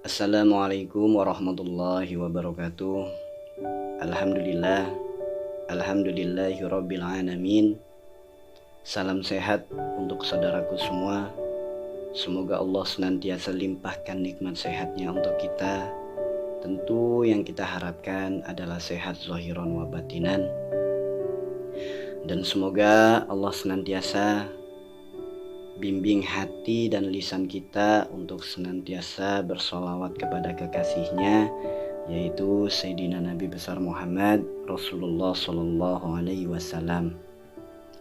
Assalamualaikum warahmatullahi wabarakatuh. Alhamdulillah, alhamdulillahirabbil alamin. Salam sehat untuk saudaraku semua. Semoga Allah senantiasa limpahkan nikmat sehatnya untuk kita. Tentu yang kita harapkan adalah sehat zahiran wa batinan. Dan semoga Allah senantiasa bimbing hati dan lisan kita untuk senantiasa bersolawat kepada kekasihnya, yaitu Sayyidina Nabi besar Muhammad Rasulullah Sallallahu Alaihi Wasallam.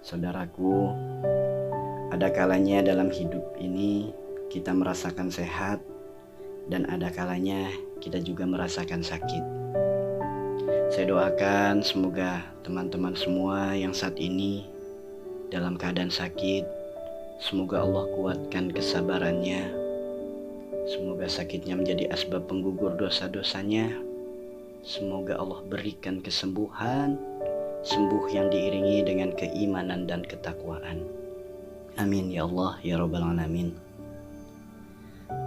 Saudaraku, ada kalanya dalam hidup ini kita merasakan sehat, dan ada kalanya kita juga merasakan sakit. Saya doakan semoga teman-teman semua yang saat ini dalam keadaan sakit, semoga Allah kuatkan kesabarannya. Semoga sakitnya menjadi asbab penggugur dosa-dosanya. Semoga Allah berikan kesembuhan, sembuh yang diiringi dengan keimanan dan ketakwaan. Amin ya Allah ya Rabbal Alamin.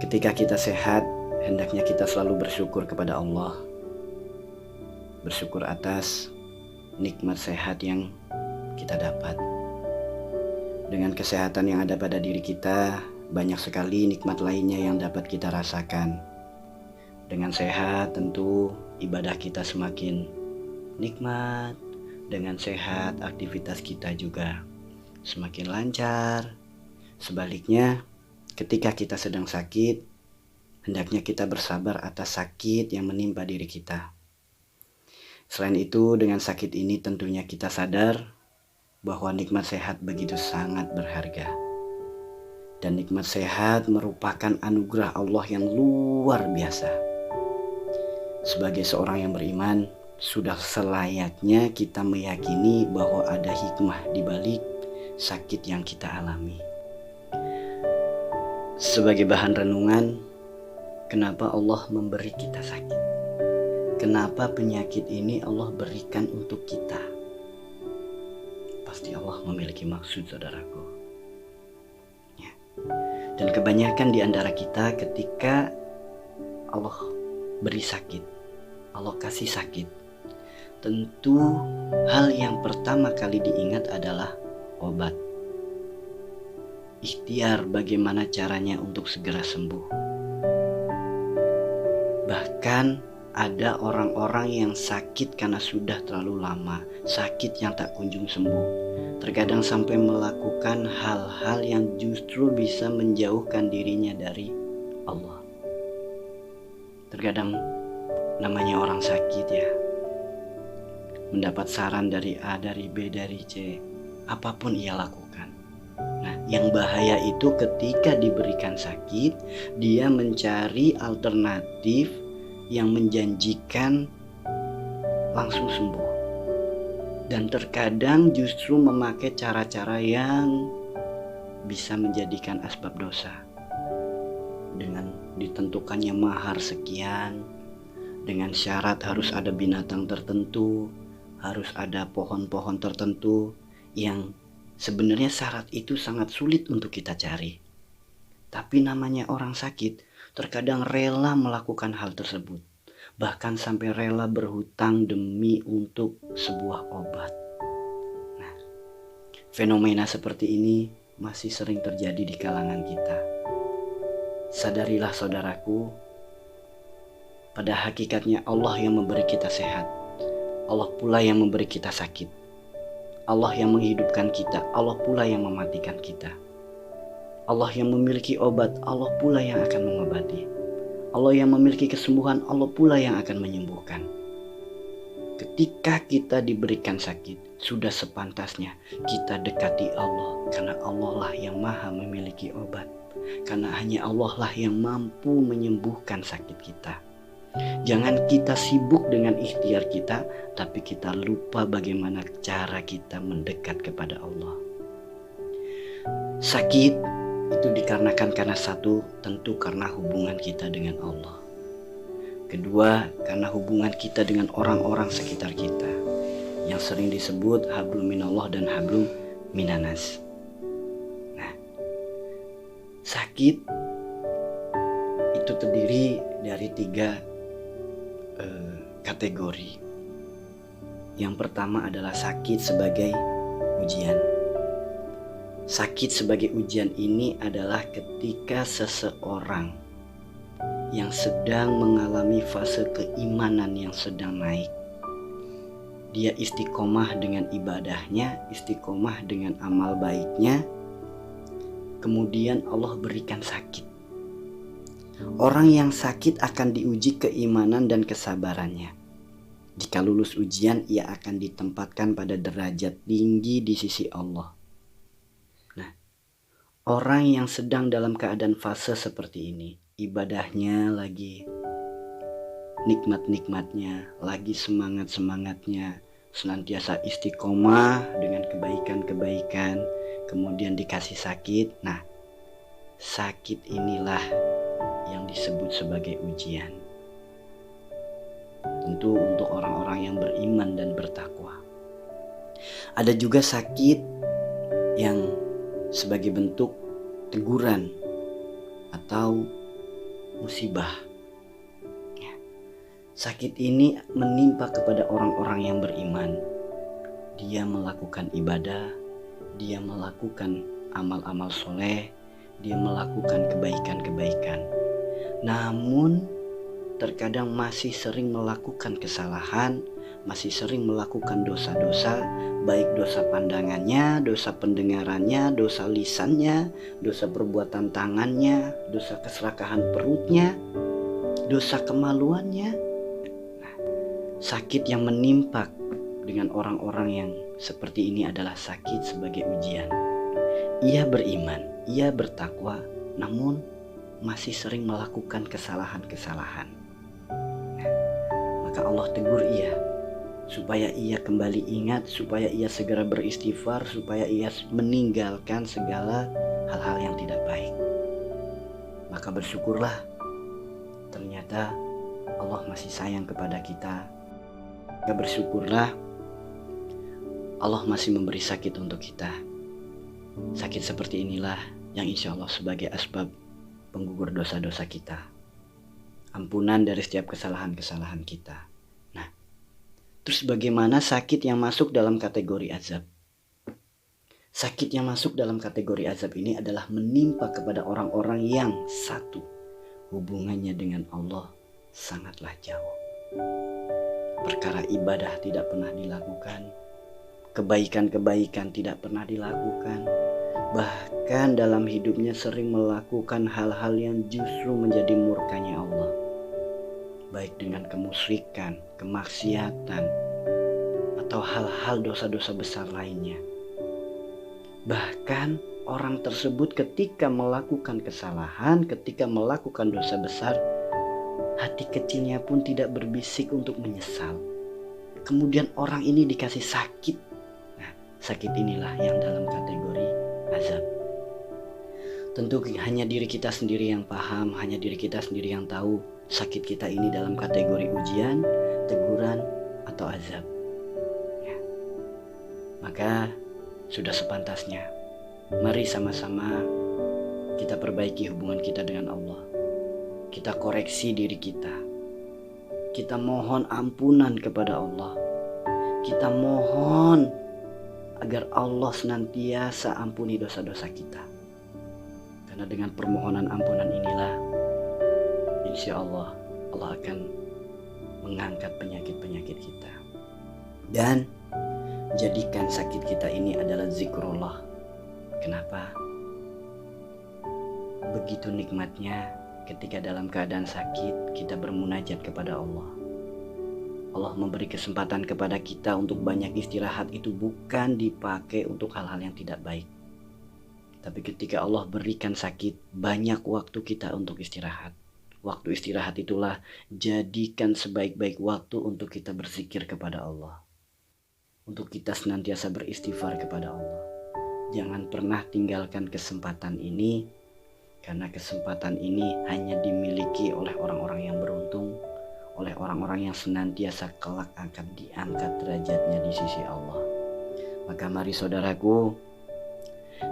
Ketika kita sehat, hendaknya kita selalu bersyukur kepada Allah. Bersyukur atas nikmat sehat yang kita dapat. Dengan kesehatan yang ada pada diri kita, banyak sekali nikmat lainnya yang dapat kita rasakan. Dengan sehat tentu ibadah kita semakin nikmat. Dengan sehat aktivitas kita juga semakin lancar. Sebaliknya, ketika kita sedang sakit, hendaknya kita bersabar atas sakit yang menimpa diri kita. Selain itu, dengan sakit ini tentunya kita sadar bahwa nikmat sehat begitu sangat berharga. Dan nikmat sehat merupakan anugerah Allah yang luar biasa. Sebagai seorang yang beriman, sudah selayaknya kita meyakini bahwa ada hikmah di balik sakit yang kita alami. Sebagai bahan renungan, kenapa Allah memberi kita sakit? Kenapa penyakit ini Allah berikan untuk kita? Pasti Allah memiliki maksud, saudaraku. Ya. Dan kebanyakan di antara kita ketika Allah beri sakit, Allah kasih sakit, tentu hal yang pertama kali diingat adalah obat. Ikhtiar bagaimana caranya untuk segera sembuh. Bahkan ada orang-orang yang sakit karena sudah terlalu lama, sakit yang tak kunjung sembuh. Terkadang sampai melakukan hal-hal yang justru bisa menjauhkan dirinya dari Allah. Terkadang namanya orang sakit ya, mendapat saran dari A, dari B, dari C, apapun ia lakukan. Nah, yang bahaya itu ketika diberikan sakit, dia mencari alternatif yang menjanjikan langsung sembuh, dan terkadang justru memakai cara-cara yang bisa menjadikan asbab dosa. Dengan ditentukannya mahar sekian, dengan syarat harus ada binatang tertentu, harus ada pohon-pohon tertentu, yang sebenarnya syarat itu sangat sulit untuk kita cari. Tapi namanya orang sakit, terkadang rela melakukan hal tersebut. Bahkan sampai rela berhutang demi untuk sebuah obat. Nah, fenomena seperti ini masih sering terjadi di kalangan kita. Sadarilah saudaraku, pada hakikatnya Allah yang memberi kita sehat. Allah pula yang memberi kita sakit. Allah yang menghidupkan kita, Allah pula yang mematikan kita. Allah yang memiliki obat, Allah pula yang akan mengobati. Allah yang memiliki kesembuhan, Allah pula yang akan menyembuhkan. Ketika kita diberikan sakit, sudah sepantasnya kita dekati Allah, karena Allah lah yang maha memiliki obat. Karena hanya Allah lah yang mampu menyembuhkan sakit kita. Jangan kita sibuk dengan ikhtiar kita, tapi kita lupa bagaimana cara kita mendekat kepada Allah. Sakit itu dikarenakan karena satu, tentu karena hubungan kita dengan Allah. Kedua, karena hubungan kita dengan orang-orang sekitar kita, yang sering disebut hablum minallah dan hablum minanas. Nah, sakit itu terdiri dari 3 kategori. Yang pertama adalah sakit sebagai ujian. Sakit sebagai ujian ini adalah ketika seseorang yang sedang mengalami fase keimanan yang sedang naik. Dia istiqomah dengan ibadahnya, istiqomah dengan amal baiknya. Kemudian Allah berikan sakit. Orang yang sakit akan diuji keimanan dan kesabarannya. Jika lulus ujian, ia akan ditempatkan pada derajat tinggi di sisi Allah. Nah, orang yang sedang dalam keadaan fase seperti ini, ibadahnya lagi nikmat-nikmatnya, lagi semangat-semangatnya, senantiasa istiqomah dengan kebaikan-kebaikan, kemudian dikasih sakit. Nah, sakit inilah yang disebut sebagai ujian. Tentu untuk orang-orang yang beriman dan bertakwa. Ada juga sakit yang sebagai bentuk teguran atau musibah. Sakit ini menimpa kepada orang-orang yang beriman. Dia melakukan ibadah, dia melakukan amal-amal soleh, dia melakukan kebaikan-kebaikan. Namun terkadang masih sering melakukan kesalahan, masih sering melakukan dosa-dosa, baik dosa pandangannya, dosa pendengarannya, dosa lisannya, dosa perbuatan tangannya, dosa keserakahan perutnya, dosa kemaluannya. Sakit yang menimpa dengan orang-orang yang seperti ini adalah sakit sebagai ujian. Ia beriman, ia bertakwa, namun masih sering melakukan kesalahan-kesalahan. Maka Allah tegur ia, supaya ia kembali ingat, supaya ia segera beristighfar, supaya ia meninggalkan segala hal-hal yang tidak baik. Maka bersyukurlah, ternyata Allah masih sayang kepada kita. Maka bersyukurlah, Allah masih memberi sakit untuk kita. Sakit seperti inilah yang insya Allah sebagai asbab penggugur dosa-dosa kita, ampunan dari setiap kesalahan-kesalahan kita. Nah, terus bagaimana sakit yang masuk dalam kategori azab? Sakit yang masuk dalam kategori azab ini adalah menimpa kepada orang-orang yang satu, hubungannya dengan Allah sangatlah jauh. Perkara ibadah tidak pernah dilakukan, kebaikan-kebaikan tidak pernah dilakukan, bahkan dalam hidupnya sering melakukan hal-hal yang justru menjadi murkanya Allah, baik dengan kemusyrikan, kemaksiatan, atau hal-hal dosa-dosa besar lainnya. Bahkan orang tersebut ketika melakukan kesalahan, ketika melakukan dosa besar, hati kecilnya pun tidak berbisik untuk menyesal. Kemudian orang ini dikasih sakit. Nah, sakit inilah yang dalam kategori azab. Tentu hanya diri kita sendiri yang paham, hanya diri kita sendiri yang tahu sakit kita ini dalam kategori ujian, teguran, atau azab. Ya. Maka sudah sepantasnya, mari sama-sama kita perbaiki hubungan kita dengan Allah. Kita koreksi diri kita. Kita mohon ampunan kepada Allah. Kita mohon agar Allah senantiasa ampuni dosa-dosa kita. Karena dengan permohonan ampunan inilah, insya Allah, Allah akan mengangkat penyakit-penyakit kita. Dan jadikan sakit kita ini adalah zikrullah. Kenapa? Begitu nikmatnya ketika dalam keadaan sakit kita bermunajat kepada Allah. Allah memberi kesempatan kepada kita untuk banyak istirahat, itu bukan dipakai untuk hal-hal yang tidak baik. Tapi ketika Allah berikan sakit, banyak waktu kita untuk istirahat. Waktu istirahat itulah jadikan sebaik-baik waktu untuk kita berzikir kepada Allah. Untuk kita senantiasa beristighfar kepada Allah. Jangan pernah tinggalkan kesempatan ini, karena kesempatan ini hanya dimiliki oleh orang-orang yang beruntung, oleh orang-orang yang senantiasa kelak akan diangkat derajatnya di sisi Allah. Maka mari saudaraku,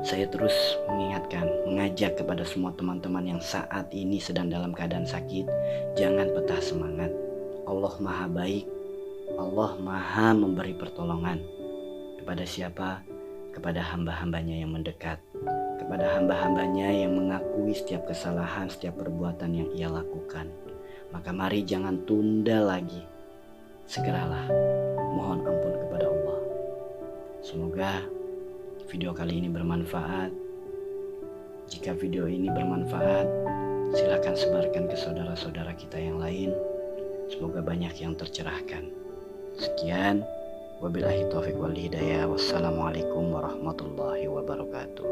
saya terus mengingatkan, mengajak mengajak kepada semua teman-teman yang saat ini sedang dalam keadaan sakit, jangan patah semangat. Allah Maha Baik, Allah Maha memberi pertolongan. Kepada siapa? Kepada hamba-hambanya yang mendekat, kepada hamba-hambanya yang mengakui setiap kesalahan, setiap perbuatan yang ia lakukan. Maka mari jangan tunda lagi, segeralah mohon ampun kepada Allah. Semoga video kali ini bermanfaat. Jika video ini bermanfaat, silakan sebarkan ke saudara-saudara kita yang lain. Semoga banyak yang tercerahkan. Sekian, wabillahi taufiq wal hidayah. Wassalamualaikum warahmatullahi wabarakatuh.